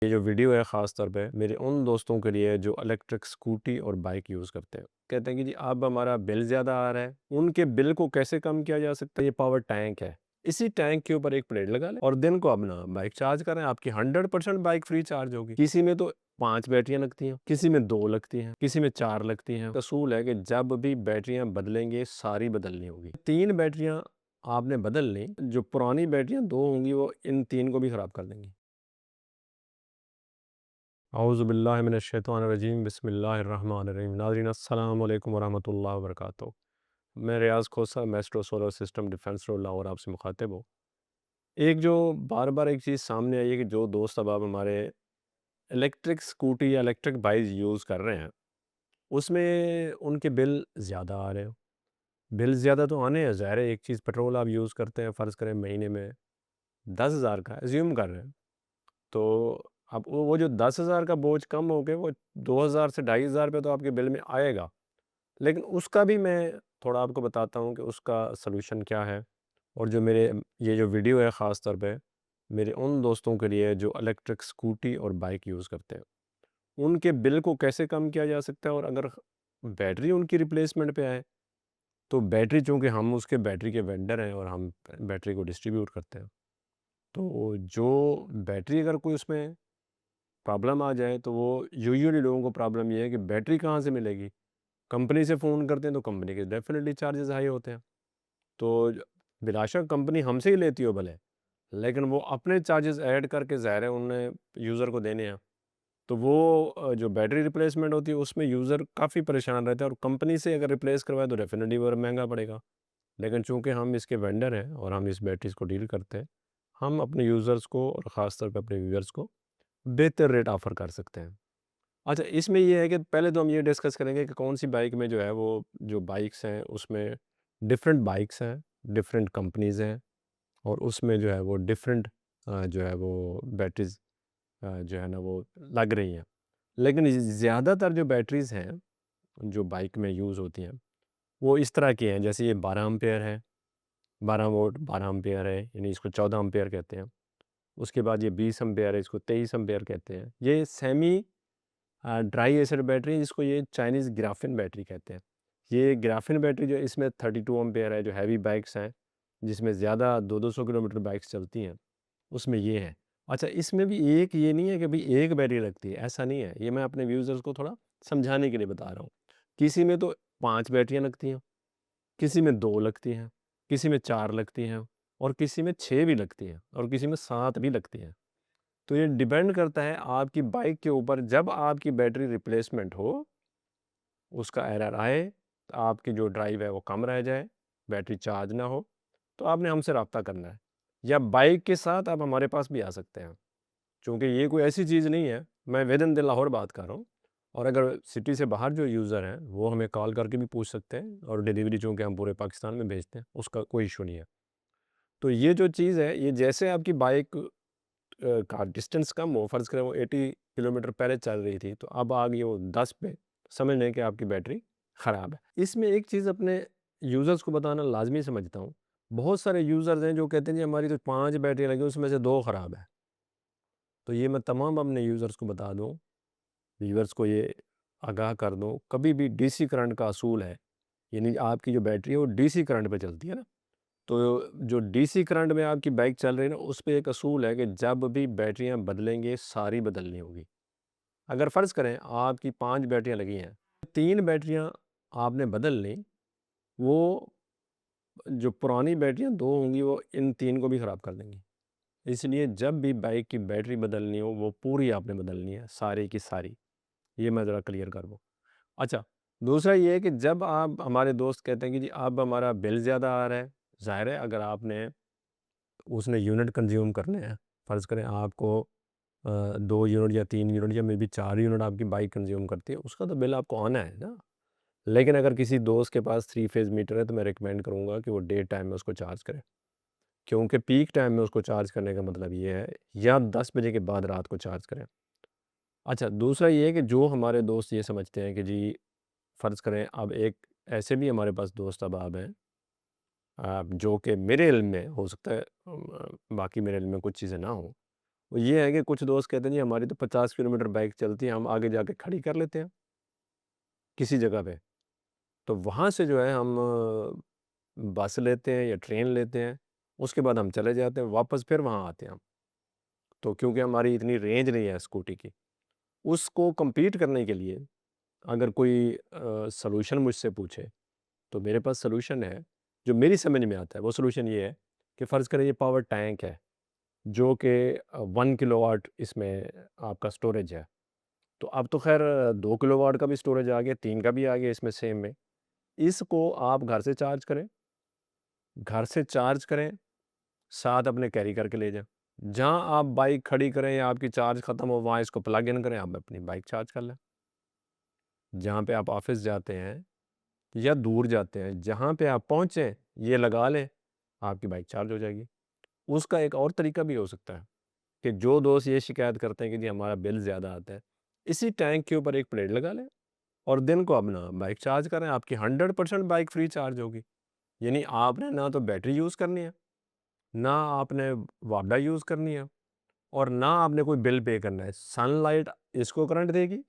ये जो वीडियो है ख़ास तौर पे मेरे उन दोस्तों के लिए जो इलेक्ट्रिक स्कूटी और बाइक यूज़ करते हैं। कहते हैं कि जी अब हमारा बिल ज़्यादा आ रहा है, उनके बिल को कैसे कम किया जा सकता है? ये पावर टैंक है, इसी टैंक के ऊपर एक प्लेट लगा लें और दिन को अपना बाइक चार्ज करें, आपकी 100% बाइक फ्री चार्ज होगी। किसी में तो 5 बैटरियाँ लगती हैं, किसी में 2 लगती हैं, किसी में 4 लगती हैं। असूल है कि जब भी बैटरियाँ बदलेंगे सारी बदलनी होगी। 3 बैटरियाँ आपने बदल ली, जो पुरानी बैटरियाँ 2 होंगी वो इन 3 को भी ख़राब कर देंगी। औज़ुबिल्लाहिमिनश्शैतानिर्रजीम बिस्मिल्लाहिर्रहमानिर्रहीम। नाज़रीन अस्सलाम वालेकुम वरहमतुल्लाहि वबरकातुहू। मैं Riaz Khosa maestro solar system defence road Lahore आपसे मुखातिब हूँ। एक जो बार-बार एक चीज़ सामने आई है कि जो दोस्त अब आप हमारे इलेक्ट्रिक स्कूटी या इलेक्ट्रिक बाइक यूज़ कर रहे हैं, उसमें उनके बिल ज़्यादा आ रहे हैं। बिल ज़्यादा तो आने हैं, ज़ाहिर है एक चीज़ पेट्रोल आप यूज़ करते हैं, फ़र्ज़ करें महीने में 10,000 का अज़्यूम कर रहे हैं। तो अब वो जो 10,000 का बोझ कम हो के वो 2,000 से 2,500 रुपये तो आपके बिल में आएगा। लेकिन उसका भी मैं थोड़ा आपको बताता हूँ कि उसका सॉल्यूशन क्या है। और जो मेरे ये जो वीडियो है ख़ास तौर पे मेरे उन दोस्तों के लिए जो इलेक्ट्रिक स्कूटी और बाइक यूज़ करते हैं, उनके बिल को कैसे कम किया जा सकता है। और अगर बैटरी उनकी रिप्लेसमेंट पे आए, तो बैटरी चूँकि हम उसके बैटरी के वेंडर हैं और हम बैटरी को डिस्ट्रीब्यूट करते हैं। तो जो बैटरी अगर कोई उसमें प्रॉब्लम आ जाए तो वो यूजुअली लोगों को प्रॉब्लम ये है कि बैटरी कहाँ से मिलेगी। कंपनी से फ़ोन करते हैं तो कंपनी के डेफिनेटली चार्जेस हाई होते हैं। तो बिलाशक कंपनी हमसे ही लेती हो भले, लेकिन वो अपने चार्जेस ऐड करके ज़ाहिर है उन्हें यूज़र को देने हैं। तो वो जो बैटरी रिप्लेसमेंट होती है उसमें यूज़र काफ़ी परेशान रहता है और कंपनी से अगर रिप्लेस करवाए तो डेफिनेटली वो महंगा पड़ेगा। लेकिन चूँकि हम इसके वेंडर हैं और हम इस बैटरीज़ को डील करते हैं, हम अपने यूज़र्स को और ख़ास तौर पे अपने व्यूअर्स को बेहतर रेट ऑफ़र कर सकते हैं। अच्छा, इसमें ये है कि पहले तो हम ये डिस्कस करेंगे कि कौन-सी बाइक में जो है वो जो बाइक्स हैं उसमें डिफरेंट बाइक्स हैं, डिफरेंट कंपनीज़ हैं और उसमें जो है वो डिफरेंट जो है वो बैटरीज़ जो है ना वो लग रही हैं। लेकिन ज़्यादातर जो बैटरीज़ हैं, जो बाइक में यूज़ होती हैं, वो इस तरह की हैं जैसे ये 12 एम्पीयर है, 12 वोल्ट 12 एम्पीयर है, यानी इसको 14 एम्पीयर कहते हैं। उसके बाद ये 20 एम्पीयर है, इसको 23 एम्पीयर कहते हैं। ये सेमी ड्राई एसिड बैटरी जिसको ये चाइनीज़ ग्राफिन बैटरी कहते हैं। ये ग्राफिन बैटरी जो इसमें 32 एम्पीयर है, जो हैवी बाइक्स हैं, जिसमें ज़्यादा 2-200 किलोमीटर बाइक्स चलती हैं, उसमें ये है। अच्छा, इसमें भी एक ये नहीं है कि भई एक बैटरी लगती है, ऐसा नहीं है। ये मैं अपने यूज़र्स को थोड़ा समझाने के लिए बता रहा हूँ। किसी में तो 5 बैटरियाँ लगती हैं, किसी में 2 लगती हैं, किसी में 4 लगती हैं और किसी में 6 भी लगती हैं और किसी में 7 भी लगती हैं। तो ये डिपेंड करता है आपकी बाइक के ऊपर। जब आपकी बैटरी रिप्लेसमेंट हो, उसका एरर आए, तो आपकी जो ड्राइव है वो कम रह जाए, बैटरी चार्ज ना हो, तो आपने हमसे रब्ता करना है या बाइक के साथ आप हमारे पास भी आ सकते हैं। चूँकि ये कोई ऐसी चीज़ नहीं है, मैं विद इन द लाहौर बात कर रहा हूँ। और अगर सिटी से बाहर जो यूज़र हैं, वो हमें कॉल करके भी पूछ सकते हैं और डिलीवरी चूँकि हम पूरे पाकिस्तान में भेजते हैं, उसका कोई इश्यू नहीं है। तो ये जो चीज़ है, ये जैसे आपकी बाइक का डिस्टेंस कम हो, फ़र्ज़ करें वो 80 किलोमीटर पहले चल रही थी, तो अब आ गई वो 10 पे, समझ लें कि आपकी बैटरी ख़राब है। इसमें एक चीज़ अपने यूज़र्स को बताना लाज़मी समझता हूँ। बहुत सारे यूज़र्स हैं जो कहते हैं जी हमारी तो 5 बैटरियाँ लगी, उसमें से 2 ख़राब है। तो ये मैं तमाम अपने यूज़र्स को बता दूँ, व्यूअर्स को ये आगाह कर दूँ, कभी भी डीसी करंट का असूल है, यानी आपकी जो बैटरी है वो डीसी करंट पे चलती है ना, तो जो डीसी करंट में आपकी बाइक चल रही है ना, उस पे एक असूल है कि जब भी बैटरियाँ बदलेंगे, सारी बदलनी होगी। अगर फ़र्ज़ करें आपकी 5 बैटरियाँ लगी हैं, 3 बैटरियाँ आपने बदल लीं, वो जो पुरानी बैटरियाँ 2 होंगी वो इन 3 को भी ख़राब कर देंगी। इसलिए जब भी बाइक की बैटरी बदलनी हो, वो पूरी आपने बदलनी है, सारी की सारी। ये मैं ज़रा क्लियर कर दूँ। अच्छा, दूसरा ये है कि जब आप हमारे दोस्त कहते हैं कि जी अब हमारा बिल ज़्यादा आ रहा है, ज़ाहिर है अगर आपने उसने यूनिट कंज़्यूम करने हैं। फ़र्ज़ करें आपको 2 यूनिट या 3 यूनिट या मे बी 4 यूनिट आपकी बाइक कंज़्यूम करती है, उसका तो बिल आपको आना है ना। लेकिन अगर किसी दोस्त के पास 3 फेज़ मीटर है तो मैं रिकमेंड करूँगा कि वो डे टाइम में उसको चार्ज करे। क्योंकि पीक टाइम में उसको चार्ज करने का मतलब ये है या 10 बजे के बाद रात को चार्ज करें। अच्छा, दूसरा ये है कि जो हमारे दोस्त ये समझते हैं कि जी फ़र्ज़ करें अब एक ऐसे भी हमारे पास दोस्त अहबाब हैं जो कि मेरे इल्म में हो सकता है बाकी मेरे इल्म में कुछ चीज़ें ना हों। वो ये है कि कुछ दोस्त कहते हैं जी हमारी तो 50 किलोमीटर बाइक चलती है, हम आगे जाके खड़ी कर लेते हैं किसी जगह पे। तो वहाँ से जो है हम बस लेते हैं या ट्रेन लेते हैं, उसके बाद हम चले जाते हैं, वापस फिर वहाँ आते हैं हम। तो क्योंकि हमारी इतनी रेंज नहीं है स्कूटी की, उसको कम्पीट करने के लिए अगर कोई सॉल्यूशन मुझसे पूछे, तो मेरे पास सॉल्यूशन है, जो मेरी समझ में आता है। वो सॉल्यूशन ये है कि फ़र्ज़ करें ये पावर टैंक है, जो कि 1 किलोवाट इसमें आपका स्टोरेज है। तो अब तो ख़ैर 2 किलोवाट का भी स्टोरेज आ गया, 3 का भी आ गया इसमें सेम में। इसको आप घर से चार्ज करें, घर से चार्ज करें, साथ अपने कैरी करके ले जाएँ। जहाँ आप बाइक खड़ी करें या आपकी चार्ज ख़त्म हो, वहाँ इसको प्लग इन करें, आप अपनी बाइक चार्ज कर लें। जहाँ पे आप ऑफ़िस जाते हैं या दूर जाते हैं, जहाँ पे आप पहुँचे, ये लगा लें, आपकी बाइक चार्ज हो जाएगी। उसका एक और तरीका भी हो सकता है कि जो दोस्त ये शिकायत करते हैं कि जी हमारा बिल ज़्यादा आता है, इसी टैंक के ऊपर एक प्लेट लगा लें और दिन को अपना बाइक चार्ज करें, आपकी 100% बाइक फ्री चार्ज होगी। यानी आपने ना तो बैटरी यूज़ करनी है, ना आपने वापडा यूज़ करनी है और ना आपने कोई बिल पे करना है। सनलाइट इसको करंट देगी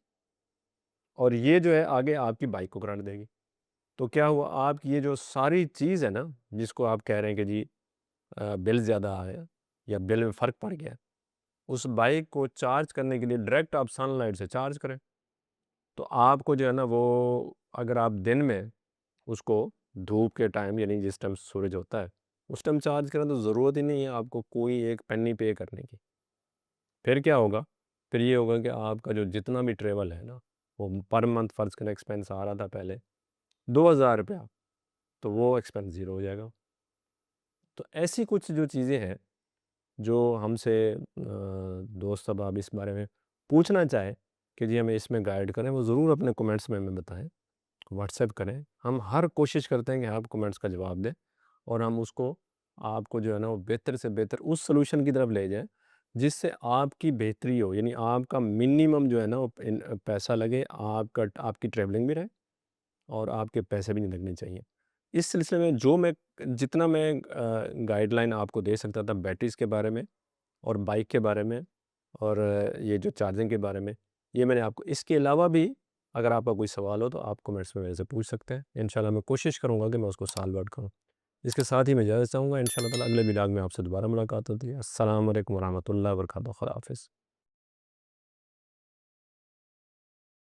और ये जो है आगे आपकी बाइक को करंट देगी। तो क्या हुआ, आपकी ये जो सारी चीज़ है ना, जिसको आप कह रहे हैं कि जी बिल ज़्यादा आया या बिल में फ़र्क पड़ गया, उस बाइक को चार्ज करने के लिए डायरेक्ट आप सनलाइट से चार्ज करें। तो आपको जो है ना वो, अगर आप दिन में उसको धूप के टाइम यानी जिस टाइम सूरज होता है, उस टाइम चार्ज करें तो ज़रूरत ही नहीं है आपको कोई एक पेनी पे करने की। फिर क्या होगा? फिर ये होगा कि आपका जो जितना भी ट्रैवल है ना, वो पर मंथ फ़र्ज़ करें एक्सपेंस आ रहा था पहले ₹2000, तो वो एक्सपेंस ज़ीरो हो जाएगा। तो ऐसी कुछ जो चीज़ें हैं, जो हमसे दोस्त अहबाब इस बारे में पूछना चाहें कि जी हमें इसमें गाइड करें, वो ज़रूर अपने कमेंट्स में हमें बताएँ, व्हाट्सएप करें। हम हर कोशिश करते हैं कि आप कमेंट्स का जवाब दें और हम उसको आपको जो है ना वो बेहतर से बेहतर उस सॉल्यूशन की तरफ ले जाएँ, जिससे आपकी बेहतरी हो। यानी आपका मिनिमम जो है ना वो पैसा लगे, आपका आपकी ट्रैवलिंग भी रहे और आपके पैसे भी नहीं लगने चाहिए। इस सिलसिले में जो मैं जितना मैं गाइडलाइन आपको दे सकता था बैटरीज़ के बारे में और बाइक के बारे में और ये जो चार्जिंग के बारे में, ये मैंने आपको, इसके अलावा भी अगर आपका कोई सवाल हो तो आप कमेंट्स में मेरे से पूछ सकते हैं। इंशाल्लाह मैं कोशिश करूँगा कि मैं उसको सॉल्व आउट करूँ। इसके साथ ही मैं इजाज़त चाहूँगा, इंशाल्लाह ताला अगले व्लॉग में आपसे दोबारा मुलाकात होती है। अस्सलाम वालेकुम व रहमतुल्लाहि व बरकातहू। खुदा हाफ़िज़।